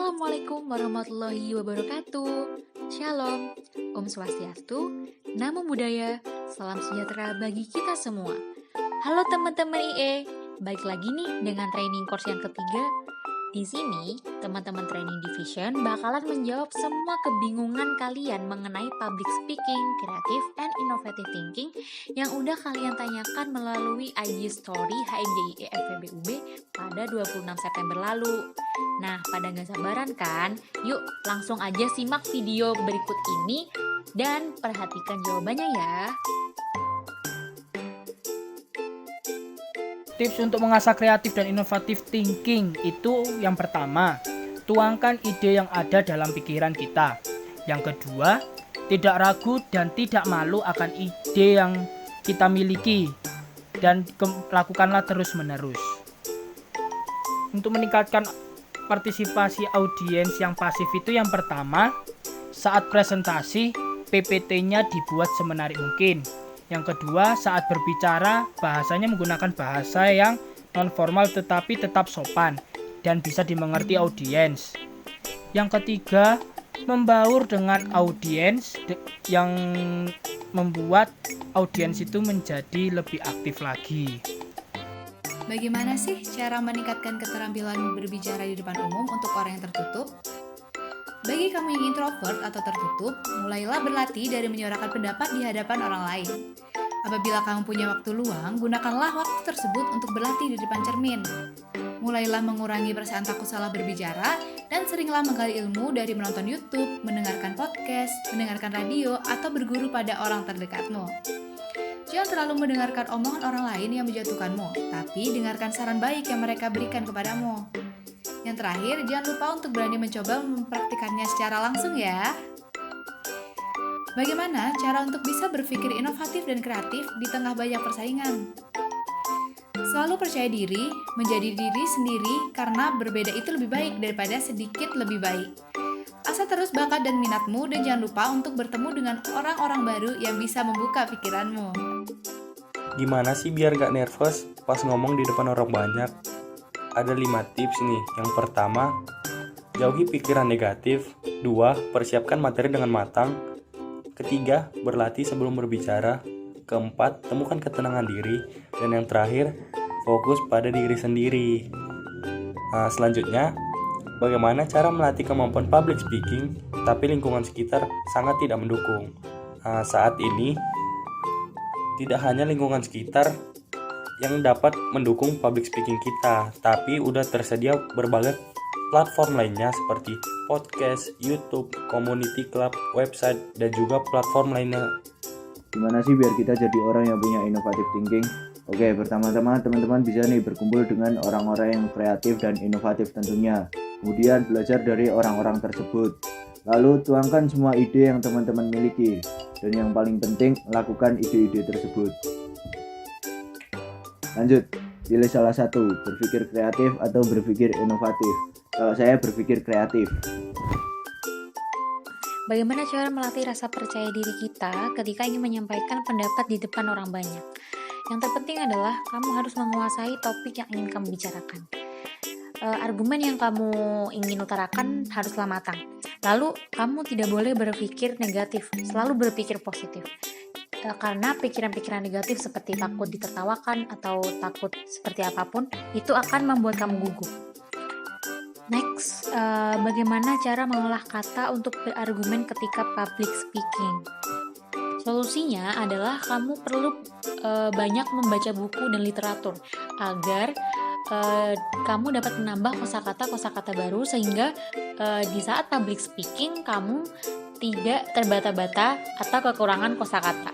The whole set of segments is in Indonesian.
Assalamualaikum warahmatullahi wabarakatuh. Shalom, Om Swastiastu, Namo Buddhaya, salam sejahtera bagi kita semua. Halo teman-teman IE, balik lagi nih dengan training course yang ketiga. Di sini, teman-teman training division bakalan menjawab semua kebingungan kalian mengenai public speaking, creative, and innovative thinking yang udah kalian tanyakan melalui IG Story HMJIE FEBUB pada 26 September lalu. Nah, pada gak sabaran kan? Yuk, langsung aja simak video berikut ini dan perhatikan jawabannya ya. Tips untuk mengasah kreatif dan inovatif thinking itu yang pertama, tuangkan ide yang ada dalam pikiran kita. Yang kedua, tidak ragu dan tidak malu akan ide yang kita miliki dan lakukanlah terus-menerus. Untuk meningkatkan partisipasi audiens yang pasif itu yang pertama, saat presentasi PPT-nya dibuat semenarik mungkin. Yang kedua, saat berbicara, bahasanya menggunakan bahasa yang non-formal tetapi tetap sopan dan bisa dimengerti audiens. Yang ketiga, membaur dengan audiens yang membuat audiens itu menjadi lebih aktif lagi. Bagaimana sih cara meningkatkan keterampilan berbicara di depan umum untuk orang yang tertutup? Bagi kamu yang introvert atau tertutup, mulailah berlatih dari menyuarakan pendapat di hadapan orang lain. Apabila kamu punya waktu luang, gunakanlah waktu tersebut untuk berlatih di depan cermin. Mulailah mengurangi perasaan takut salah berbicara, dan seringlah menggali ilmu dari menonton YouTube, mendengarkan podcast, mendengarkan radio, atau berguru pada orang terdekatmu. Jangan terlalu mendengarkan omongan orang lain yang menjatuhkanmu, tapi dengarkan saran baik yang mereka berikan kepadamu. Yang terakhir, jangan lupa untuk berani mencoba mempraktikannya secara langsung ya. Bagaimana cara untuk bisa berpikir inovatif dan kreatif di tengah banyak persaingan? Selalu percaya diri, menjadi diri sendiri karena berbeda itu lebih baik daripada sedikit lebih baik. Asah terus bakat dan minatmu dan jangan lupa untuk bertemu dengan orang-orang baru yang bisa membuka pikiranmu. Gimana sih biar gak nervous pas ngomong di depan orang banyak? Ada 5 tips nih. Yang pertama, jauhi pikiran negatif. 2, persiapkan materi dengan matang. Ketiga, berlatih sebelum berbicara. Keempat, temukan ketenangan diri. Dan yang terakhir, fokus pada diri sendiri. Selanjutnya, bagaimana cara melatih kemampuan public speaking, tapi lingkungan sekitar sangat tidak mendukung. Saat ini, tidak hanya lingkungan sekitar yang dapat mendukung public speaking kita, tapi udah tersedia berbagai platform lainnya seperti podcast, YouTube, community club, website, dan juga platform lainnya. Gimana sih biar kita jadi orang yang punya innovative thinking? Oke, pertama-tama teman-teman bisa nih berkumpul dengan orang-orang yang kreatif dan inovatif tentunya. Kemudian belajar dari orang-orang tersebut. Lalu tuangkan semua ide yang teman-teman miliki. Dan yang paling penting, lakukan ide-ide tersebut. Lanjut, pilih salah satu, berpikir kreatif atau berpikir inovatif. Kalau saya berpikir kreatif. Bagaimana cara melatih rasa percaya diri kita ketika ingin menyampaikan pendapat di depan orang banyak? Yang terpenting adalah kamu harus menguasai topik yang ingin kamu bicarakan. Argumen yang kamu ingin utarakan haruslah matang. Lalu, kamu tidak boleh berpikir negatif, selalu berpikir positif. Karena pikiran-pikiran negatif seperti takut ditertawakan atau takut seperti apapun, itu akan membuat kamu gugup. Next, bagaimana cara mengolah kata untuk berargumen ketika public speaking? Solusinya adalah kamu perlu banyak membaca buku dan literatur agar kamu dapat menambah kosakata baru sehingga di saat public speaking kamu tidak terbata-bata atau kekurangan kosakata.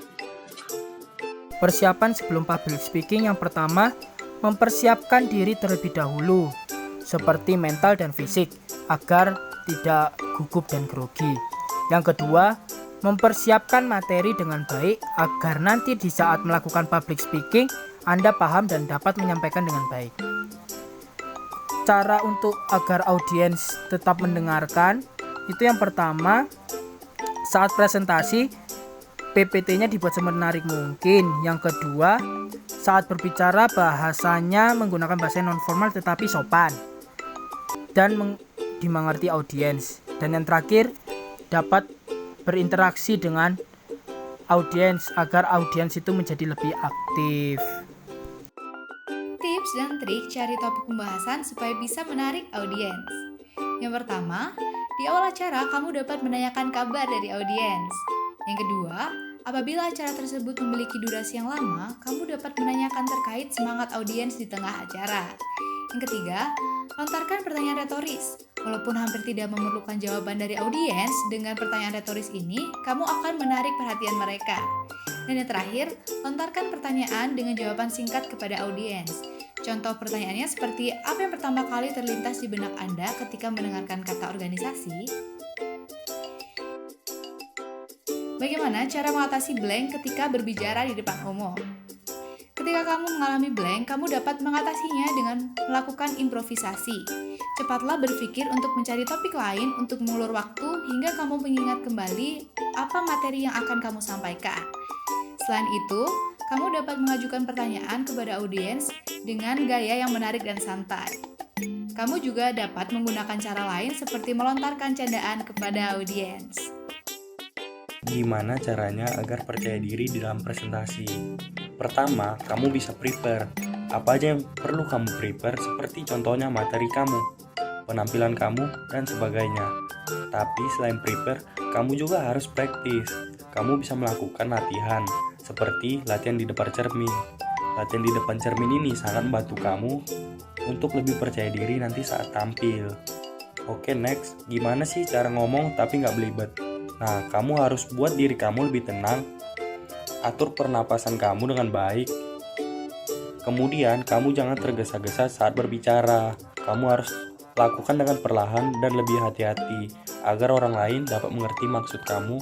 Persiapan sebelum public speaking yang pertama, mempersiapkan diri terlebih dahulu, seperti mental dan fisik, agar tidak gugup dan grogi. Yang kedua, mempersiapkan materi dengan baik, agar nanti di saat melakukan public speaking, Anda paham dan dapat menyampaikan dengan baik. Cara untuk agar audiens tetap mendengarkan, itu yang pertama, saat presentasi, PPT-nya dibuat semenarik mungkin. Yang kedua, saat berbicara bahasanya menggunakan bahasa non-formal tetapi sopan. Dan dimengerti audiens. Dan yang terakhir, dapat berinteraksi dengan audiens agar audiens itu menjadi lebih aktif. Tips dan trik cari topik pembahasan supaya bisa menarik audiens. Yang pertama, di awal acara kamu dapat menanyakan kabar dari audiens. Yang kedua, apabila acara tersebut memiliki durasi yang lama, kamu dapat menanyakan terkait semangat audiens di tengah acara. Yang ketiga, lontarkan pertanyaan retoris. Walaupun hampir tidak memerlukan jawaban dari audiens, dengan pertanyaan retoris ini, kamu akan menarik perhatian mereka. Dan yang terakhir, lontarkan pertanyaan dengan jawaban singkat kepada audiens. Contoh pertanyaannya seperti, apa yang pertama kali terlintas di benak Anda ketika mendengarkan kata organisasi? Bagaimana cara mengatasi blank ketika berbicara di depan umum? Ketika kamu mengalami blank, kamu dapat mengatasinya dengan melakukan improvisasi. Cepatlah berpikir untuk mencari topik lain untuk mengulur waktu hingga kamu mengingat kembali apa materi yang akan kamu sampaikan. Selain itu, kamu dapat mengajukan pertanyaan kepada audiens dengan gaya yang menarik dan santai. Kamu juga dapat menggunakan cara lain seperti melontarkan candaan kepada audiens. Gimana caranya agar percaya diri di dalam presentasi? Pertama, kamu bisa prepare. Apa aja yang perlu kamu prepare seperti contohnya materi kamu, penampilan kamu, dan sebagainya. Tapi selain prepare, kamu juga harus praktis. Kamu bisa melakukan latihan, seperti latihan di depan cermin. Latihan di depan cermin ini sangat membantu kamu untuk lebih percaya diri nanti saat tampil. Oke, next. Gimana sih cara ngomong tapi nggak belibet? Nah, kamu harus buat diri kamu lebih tenang. Atur pernapasan kamu dengan baik. Kemudian, kamu jangan tergesa-gesa saat berbicara. Kamu harus lakukan dengan perlahan dan lebih hati-hati agar orang lain dapat mengerti maksud kamu.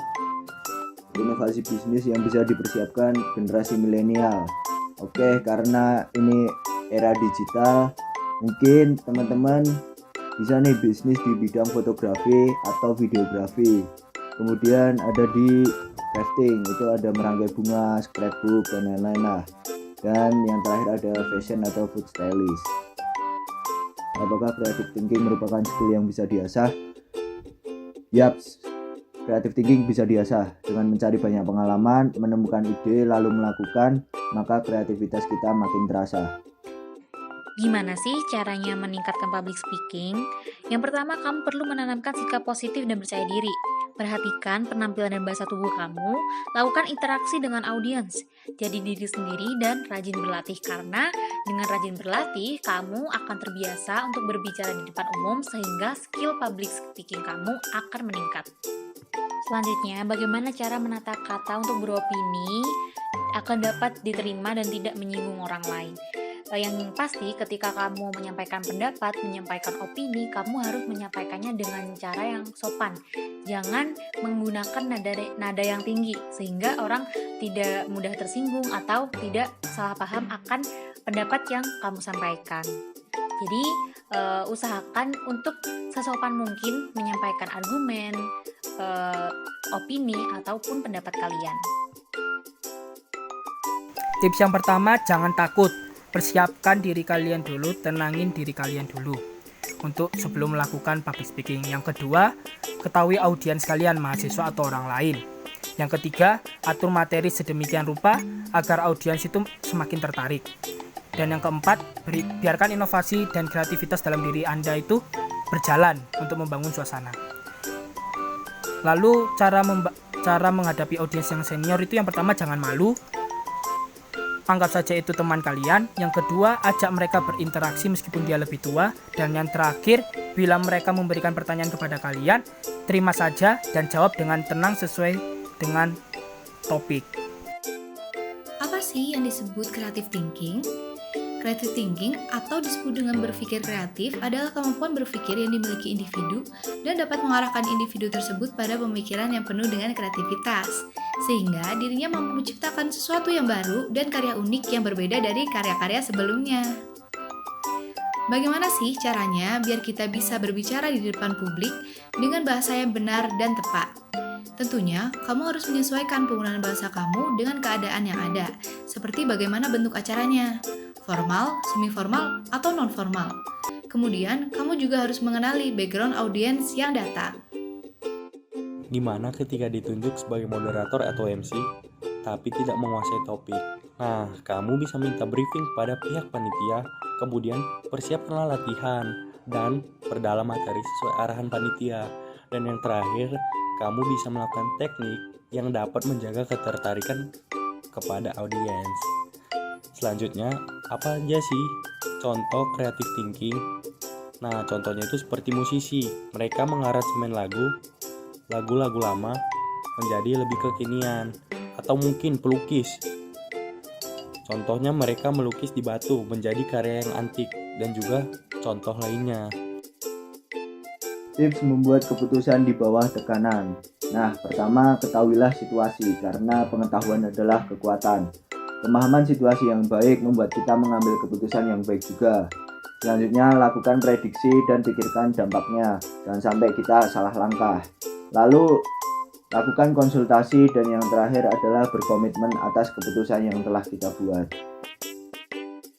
Inovasi bisnis yang bisa dipersiapkan generasi milenial. Oke, karena ini era digital, mungkin teman-teman bisa nih bisnis di bidang fotografi atau videografi. Kemudian ada di crafting, itu ada merangkai bunga, scrapbook, dan lain-lain lah. Dan yang terakhir ada fashion atau food stylist. Apakah creative thinking merupakan skill yang bisa diasah? Yaps, creative thinking bisa diasah dengan mencari banyak pengalaman, menemukan ide, lalu melakukan, maka kreativitas kita makin terasa. Gimana sih caranya meningkatkan public speaking? Yang pertama, kamu perlu menanamkan sikap positif dan percaya diri. Perhatikan penampilan dan bahasa tubuh kamu, lakukan interaksi dengan audiens. Jadi diri sendiri dan rajin berlatih, karena dengan rajin berlatih, kamu akan terbiasa untuk berbicara di depan umum sehingga skill public speaking kamu akan meningkat. Selanjutnya, bagaimana cara menata kata untuk beropini akan dapat diterima dan tidak menyinggung orang lain. Yang pasti ketika kamu menyampaikan pendapat, menyampaikan opini, kamu harus menyampaikannya dengan cara yang sopan. Jangan menggunakan nada yang tinggi sehingga orang tidak mudah tersinggung atau tidak salah paham akan pendapat yang kamu sampaikan. Jadi usahakan untuk sesopan mungkin menyampaikan argumen, opini ataupun pendapat kalian. Tips yang pertama, jangan takut. Persiapkan diri kalian dulu, tenangin diri kalian dulu untuk sebelum melakukan public speaking. Yang kedua, ketahui audiens kalian, mahasiswa atau orang lain. Yang ketiga, atur materi sedemikian rupa agar audiens itu semakin tertarik. Dan yang keempat, biarkan inovasi dan kreativitas dalam diri Anda itu berjalan untuk membangun suasana. Lalu cara menghadapi audiens yang senior itu yang pertama, jangan malu. Anggap saja itu teman kalian. Yang kedua, ajak mereka berinteraksi meskipun dia lebih tua. Dan yang terakhir, bila mereka memberikan pertanyaan kepada kalian, terima saja dan jawab dengan tenang sesuai dengan topik. Apa sih yang disebut creative thinking? Creative thinking atau disebut dengan berpikir kreatif adalah kemampuan berpikir yang dimiliki individu dan dapat mengarahkan individu tersebut pada pemikiran yang penuh dengan kreativitas, sehingga dirinya mampu menciptakan sesuatu yang baru dan karya unik yang berbeda dari karya-karya sebelumnya. Bagaimana sih caranya biar kita bisa berbicara di depan publik dengan bahasa yang benar dan tepat? Tentunya, kamu harus menyesuaikan penggunaan bahasa kamu dengan keadaan yang ada, seperti bagaimana bentuk acaranya, formal, semi-formal, atau non-formal. Kemudian, kamu juga harus mengenali background audiens yang datang. Gimana ketika ditunjuk sebagai moderator atau MC, tapi tidak menguasai topik? Nah, kamu bisa minta briefing pada pihak panitia, kemudian persiapkanlah latihan dan perdalam materi sesuai arahan panitia. Dan yang terakhir, kamu bisa melakukan teknik yang dapat menjaga ketertarikan kepada audiens. Selanjutnya, apa aja sih contoh creative thinking? Nah, contohnya itu seperti musisi. Mereka mengaransemen lagu-lagu lama menjadi lebih kekinian. Atau mungkin pelukis. Contohnya mereka melukis di batu menjadi karya yang antik. Dan juga contoh lainnya. Tips membuat keputusan di bawah tekanan. Nah, pertama, ketahuilah situasi karena pengetahuan adalah kekuatan. Pemahaman situasi yang baik membuat kita mengambil keputusan yang baik juga. Selanjutnya, lakukan prediksi dan pikirkan dampaknya. Jangan sampai kita salah langkah. Lalu, lakukan konsultasi dan yang terakhir adalah berkomitmen atas keputusan yang telah kita buat.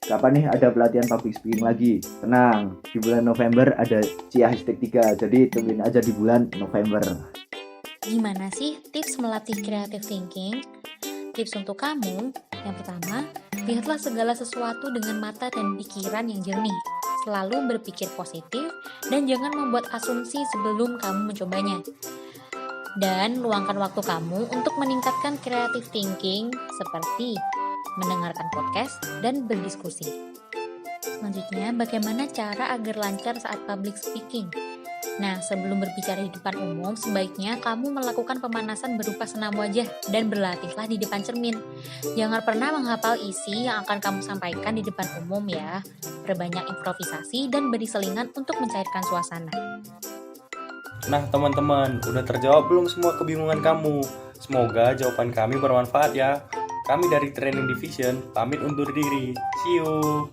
Kapan nih ada pelatihan public speaking lagi? Tenang, di bulan November ada Cia Hashtag 3, jadi tungguin aja di bulan November. Gimana sih tips melatih creative thinking? Tips untuk kamu, yang pertama, lihatlah segala sesuatu dengan mata dan pikiran yang jernih. Selalu berpikir positif dan jangan membuat asumsi sebelum kamu mencobanya. Dan luangkan waktu kamu untuk meningkatkan creative thinking seperti mendengarkan podcast dan berdiskusi. Selanjutnya, bagaimana cara agar lancar saat public speaking? Nah, sebelum berbicara di depan umum, sebaiknya kamu melakukan pemanasan berupa senam wajah dan berlatihlah di depan cermin. Jangan pernah menghafal isi yang akan kamu sampaikan di depan umum ya. Perbanyak improvisasi dan beri selingan untuk mencairkan suasana. Nah teman-teman, udah terjawab belum semua kebingungan kamu? Semoga jawaban kami bermanfaat ya. Kami dari Training Division pamit undur diri. See you.